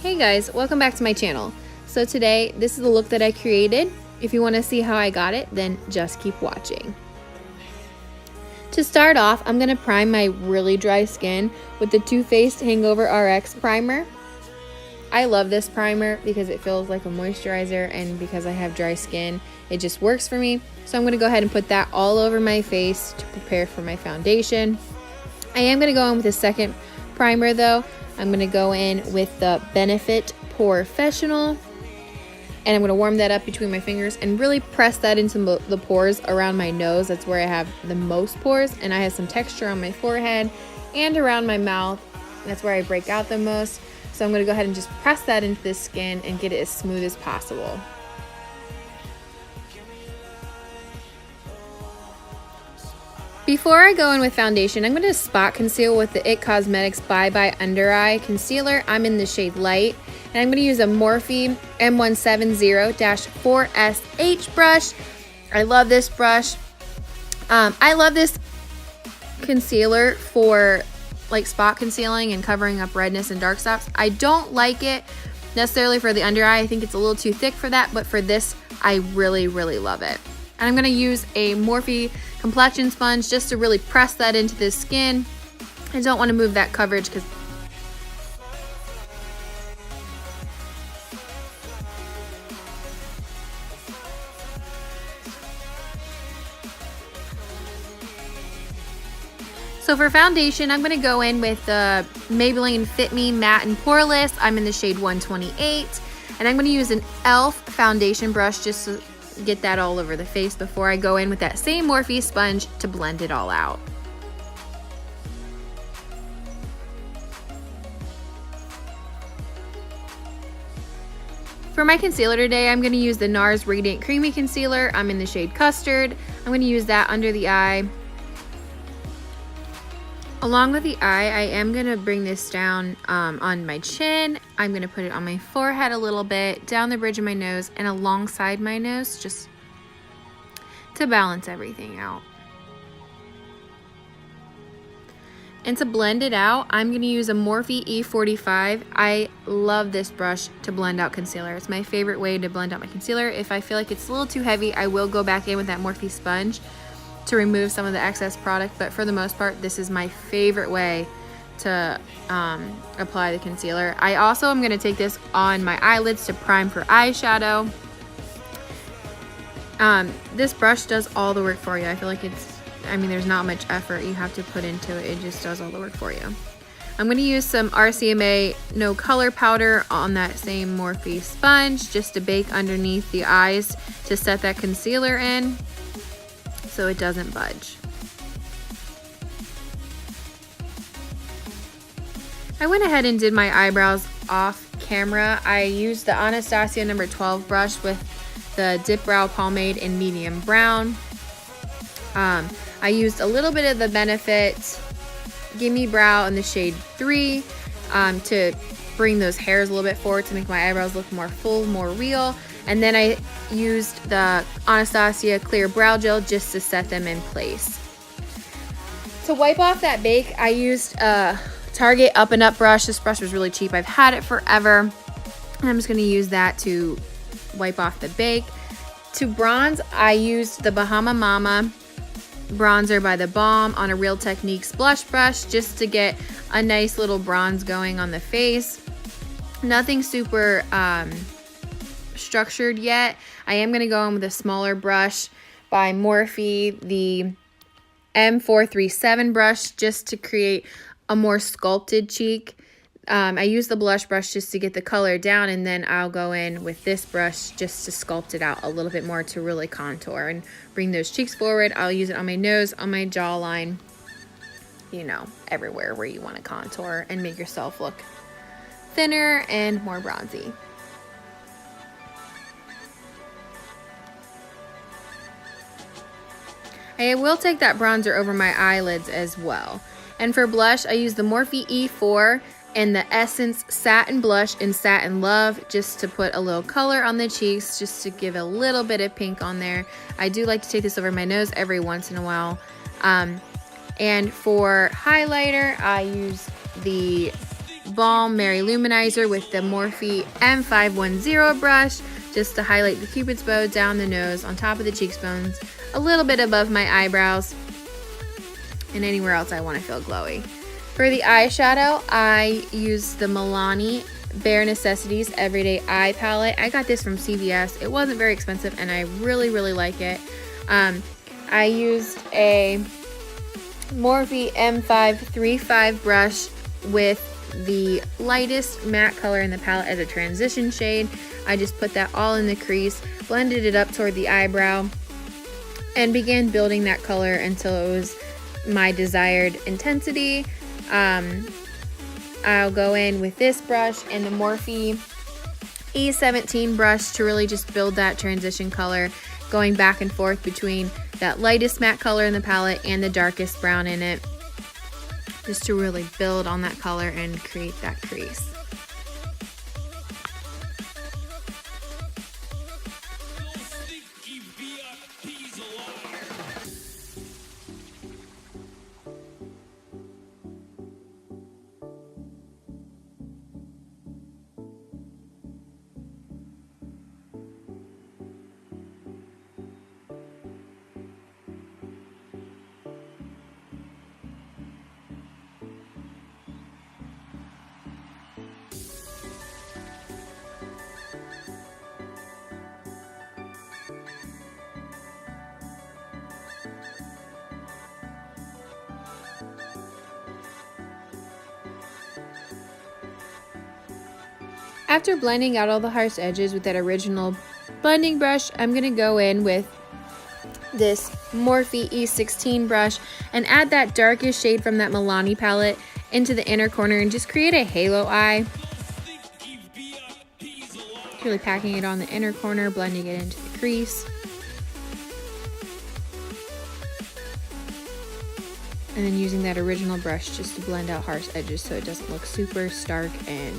Hey guys, welcome back to my channel. So today, this is the look that I created. If you want to see how I got it, then just keep watching. To start off, I'm going to prime my really dry skin with the Too Faced Hangover RX primer. I love this primer because it feels like a moisturizer, and because I have dry skin, it just works for me. So I'm going to go ahead and put that all over my face to prepare for my foundation. I am going to go in with a second primer though. I'm going to go in with the Benefit Porefessional, and I'm going to warm that up between my fingers and really press that into the pores around my nose. That's where I have the most pores, and I have some texture on my forehead and around my mouth. That's where I break out the most. So I'm going to go ahead and just press that into the skin and get it as smooth as possible. Before I go in with foundation, I'm going to spot conceal with the IT Cosmetics Bye Bye Under Eye Concealer. I'm in the shade Light, and I'm going to use a Morphe M170-4SH brush. I love this brush. I love this concealer for like spot concealing and covering up redness and dark spots. I don't like it necessarily for the under eye. I think it's a little too thick for that, but for this, I really, really love it. And I'm going to use a Morphe complexion sponge just to really press that into the skin. I don't want to move that coverage because so for foundation, I'm going to go in with the Maybelline Fit Me Matte and Poreless. I'm in the shade 128, and I'm going to use an e.l.f. foundation brush just to get that all over the face before I go in with that same Morphe sponge to blend it all out. For my concealer today, I'm going to use the Nars Radiant Creamy Concealer. I'm in the shade Custard. I'm going to use that under the eye. Along with the eye, I am going to bring this down on my chin. I'm going to put it on my forehead a little bit, down the bridge of my nose, and alongside my nose, just to balance everything out. And to blend it out, I'm going to use a Morphe E45. I love this brush to blend out concealer. It's my favorite way to blend out my concealer. If I feel like it's a little too heavy, I will go back in with that Morphe sponge to remove some of the excess product, but for the most part, this is my favorite way to apply the concealer. I also am going to take this on my eyelids to prime for eyeshadow. This brush does all the work for you. I feel like there's not much effort you have to put into it. It just does all the work for you. I'm going to use some RCMA No Color Powder on that same Morphe sponge just to bake underneath the eyes to set that concealer in, so it doesn't budge. I went ahead and did my eyebrows off camera. I used the Anastasia number 12 brush with the Dip Brow Pomade in medium brown. I used a little bit of the Benefit Gimme Brow in the shade 3 to bring those hairs a little bit forward to make my eyebrows look more full, more real. And then I used the Anastasia Clear Brow Gel just to set them in place. To wipe off that bake, I used a Target Up and Up brush. This brush was really cheap. I've had it forever. And I'm just going to use that to wipe off the bake. To bronze, I used the Bahama Mama bronzer by ThaBalm on a Real Techniques blush brush just to get a nice little bronze going on the face. Nothing super structured yet. I am going to go in with a smaller brush by Morphe, the M437 brush, just to create a more sculpted cheek. I use the blush brush just to get the color down, and then I'll go in with this brush just to sculpt it out a little bit more to really contour and bring those cheeks forward. I'll use it on my nose, on my jawline, everywhere where you want to contour and make yourself look thinner and more bronzy. I will take that bronzer over my eyelids as well. And for blush, I use the Morphe E4 and the Essence Satin Blush in Satin Love just to put a little color on the cheeks, just to give a little bit of pink on there. I do like to take this over my nose every once in a while. And for highlighter, I use the Balm Mary Luminizer with the Morphe M510 brush, just to highlight the cupid's bow down the nose, on top of the cheekbones, a little bit above my eyebrows, and anywhere else I want to feel glowy. For the eyeshadow, I use the Milani Bare Necessities Everyday Eye Palette. I got this from CVS. It wasn't very expensive, and I really, really like it. I used a Morphe M535 brush with the lightest matte color in the palette as a transition shade. I just put that all in the crease, blended it up toward the eyebrow, and began building that color until it was my desired intensity. I'll go in with this brush and the Morphe E17 brush to really just build that transition color, going back and forth between that lightest matte color in the palette and the darkest brown in it, just to really build on that color and create that crease. After blending out all the harsh edges with that original blending brush, I'm going to go in with this Morphe E16 brush and add that darkest shade from that Milani palette into the inner corner and just create a halo eye. Really packing it on the inner corner, blending it into the crease. And then using that original brush just to blend out harsh edges so it doesn't look super stark and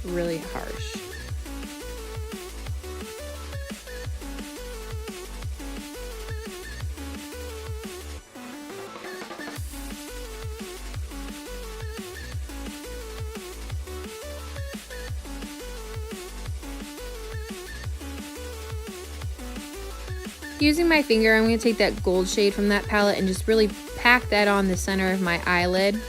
really harsh. Using my finger, I'm going to take that gold shade from that palette and just really pack that on the center of my eyelid.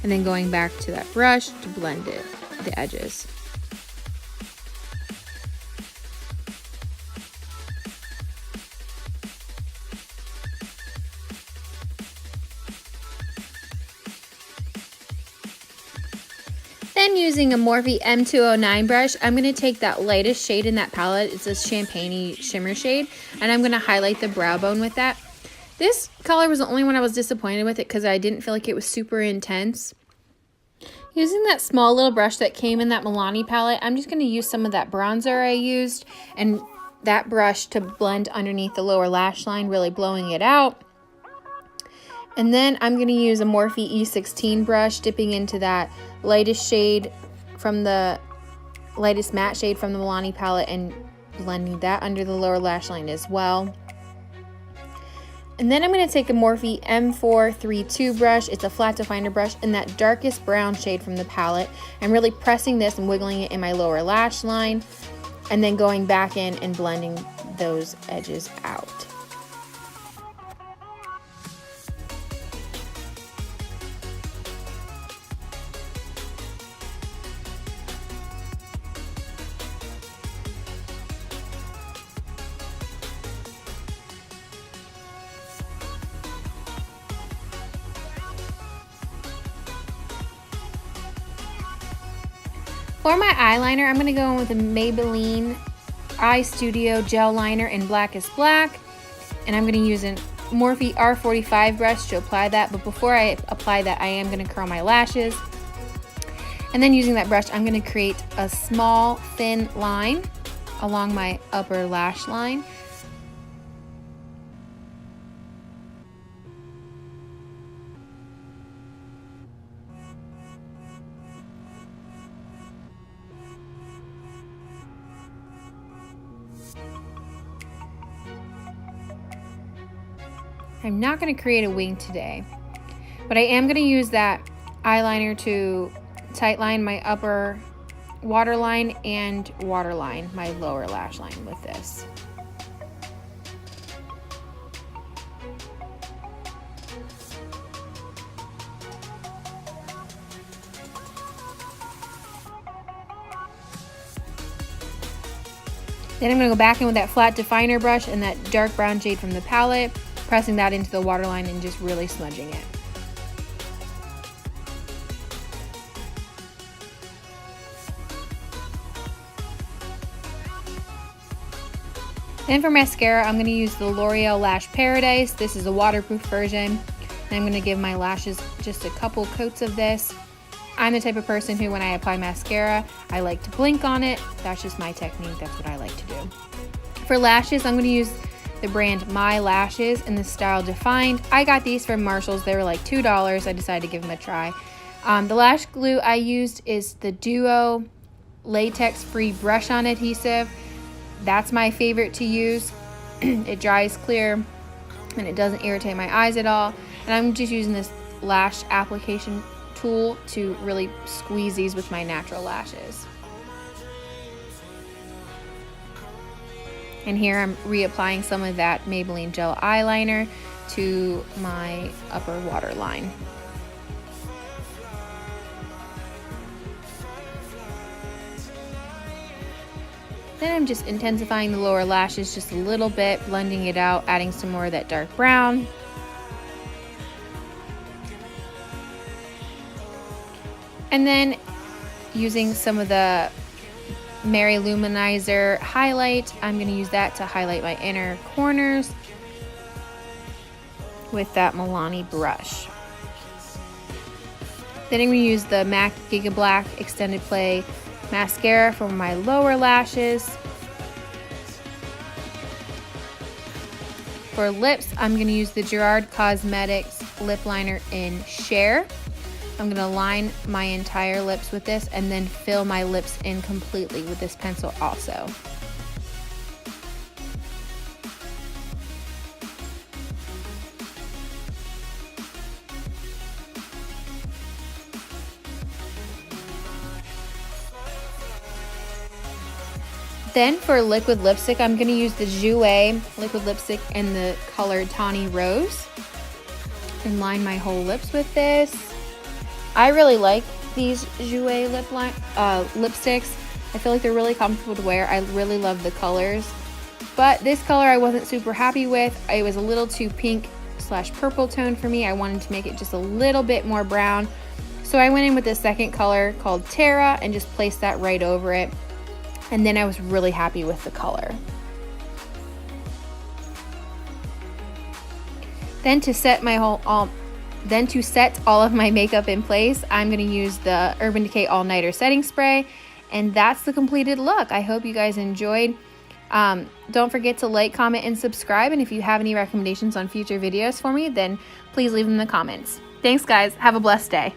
And then going back to that brush to blend it, the edges. Then using a Morphe M209 brush, I'm going to take that lightest shade in that palette. It's a champagne-y shimmer shade, and I'm going to highlight the brow bone with that. This color was the only one I was disappointed with it because I didn't feel like it was super intense. Using that small little brush that came in that Milani palette, I'm just going to use some of that bronzer I used and that brush to blend underneath the lower lash line, really blowing it out. And then I'm going to use a Morphe E16 brush, dipping into that lightest shade from the lightest matte shade from the Milani palette and blending that under the lower lash line as well. And then I'm going to take a Morphe M432 brush. It's a flat definer brush in that darkest brown shade from the palette. I'm really pressing this and wiggling it in my lower lash line, and then going back in and blending those edges out. For my eyeliner, I'm going to go in with a Maybelline Eye Studio Gel Liner in Blackest Black. And I'm going to use a Morphe R45 brush to apply that. But before I apply that, I am going to curl my lashes. And then using that brush, I'm going to create a small, thin line along my upper lash line. I'm not going to create a wing today. But I am going to use that eyeliner to tightline my upper waterline and waterline my lower lash line with this. Then I'm going to go back in with that flat definer brush and that dark brown shade from the palette, pressing that into the waterline and just really smudging it. Then for mascara, I'm going to use the L'Oreal Lash Paradise. This is a waterproof version. And I'm going to give my lashes just a couple coats of this. I'm the type of person who, when I apply mascara, I like to blink on it. That's just my technique. That's what I like to do. For lashes, I'm going to use the brand MyLASH in the style Defined. I got these from Marshalls. They were like $2. I decided to give them a try. The lash glue I used is the Duo latex-free brush-on adhesive. That's my favorite to use. It dries clear and it doesn't irritate my eyes at all. And I'm just using this lash application tool to really squeeze these with my natural lashes. And here I'm reapplying some of that Maybelline gel eyeliner to my upper waterline. Then I'm just intensifying the lower lashes just a little bit, blending it out, adding some more of that dark brown. And then using some of the Mary Louminizer highlight, I'm going to use that to highlight my inner corners with that Milani brush. Then I'm going to use the MAC Giga Black Extended Play mascara for my lower lashes. For lips, I'm going to use the Gerard Cosmetics lip liner in Cher. I'm going to line my entire lips with this and then fill my lips in completely with this pencil also. Then for liquid lipstick, I'm going to use the Jouer liquid lipstick in the color Tawny Rose and line my whole lips with this. I really like these Jouer lipsticks. I feel like they're really comfortable to wear. I really love the colors. But this color I wasn't super happy with. It was a little too pink/purple tone for me. I wanted to make it just a little bit more brown. So I went in with the second color called Terra and just placed that right over it. And then I was really happy with the color. Then to set all of my makeup in place, I'm going to use the Urban Decay All Nighter Setting Spray. And that's the completed look. I hope you guys enjoyed. Don't forget to like, comment, and subscribe. And if you have any recommendations on future videos for me, then please leave them in the comments. Thanks, guys. Have a blessed day.